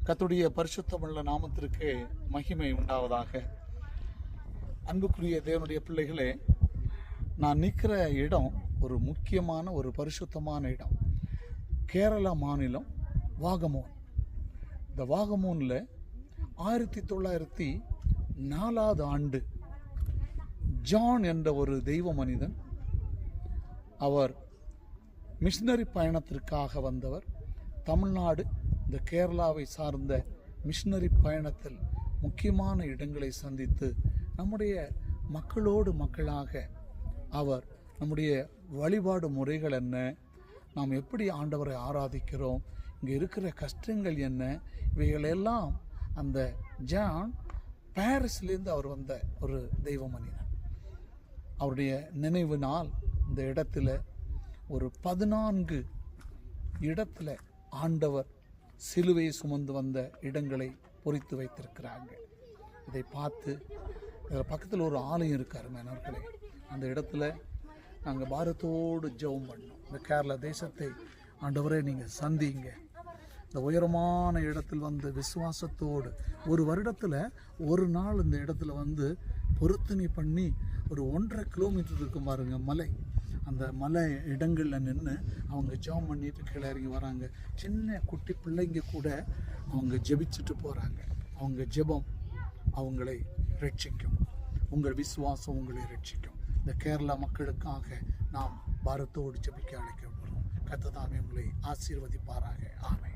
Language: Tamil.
கர்த்தருடைய பரிசுத்தமுள்ள நாமத்திற்கு மகிமை உண்டாவதாக. அன்புக்குரிய தேவனுடைய பிள்ளைகளே, நான் நிற்கிற இடம் ஒரு முக்கியமான ஒரு பரிசுத்தமான இடம். கேரளா மாநிலம் வாகமோன். இந்த வாகமோனில் 1904 ஆண்டு ஜான் என்ற ஒரு தெய்வ மனிதன், அவர் மிஷினரி பயணத்திற்காக வந்தவர். தமிழ்நாடு, இந்த கேரளாவை சார்ந்த மிஷினரி பயணத்தில் முக்கியமான இடங்களை சந்தித்து நம்முடைய மக்களோடு மக்களாக அவர் நம்முடைய வழிபாடு முறைகள் என்ன, நாம் எப்படி ஆண்டவரை ஆராதிக்கிறோம், இங்கே இருக்கிற கஷ்டங்கள் என்ன, இவைகளெல்லாம் அந்த ஜான் பாரிஸ்லேருந்து அவர் வந்த ஒரு தெய்வ மனிதன். அவருடைய நினைவு நாள் இந்த இடத்துல ஒரு 14 இடத்துல ஆண்டவர் சிலுவையை சுமந்து வந்த இடங்களை பொறித்து வைத்திருக்கிறாங்க. இதை பார்த்து இதில் பக்கத்தில் ஒரு ஆலயம் இருக்காரு மேனவர்களே. அந்த இடத்துல நாங்கள் பாரத்தோடு ஜெபம் பண்ணோம். இந்த கேரளா தேசத்தை ஆண்டவரே நீங்கள் சந்திங்க. இந்த உயரமான இடத்தில் வந்து விசுவாசத்தோடு ஒரு வருடத்தில் ஒரு நாள் இந்த இடத்துல வந்து பொருத்தனை பண்ணி ஒரு 1.5 கிலோமீட்டர் இருக்கும் பாருங்க மலை. அந்த மலை இடங்களில் நின்று அவங்க ஜெபம் பண்ணிட்டு கீழே இறங்கி வராங்க. சின்ன குட்டி பிள்ளைங்க கூட அவங்க ஜெபிச்சுட்டு போகிறாங்க. அவங்க ஜெபம் அவங்களை ரட்சிக்கும். உங்கள் விசுவாசம் உங்களை ரட்சிக்கும். இந்த கேரளா மக்களுக்காக நாம் பாரத்தோடு ஜெபிக்க அழைக்கப்படுறோம். கர்த்தர் தாமே உங்களை ஆசீர்வதிப்பாராக. ஆமென்.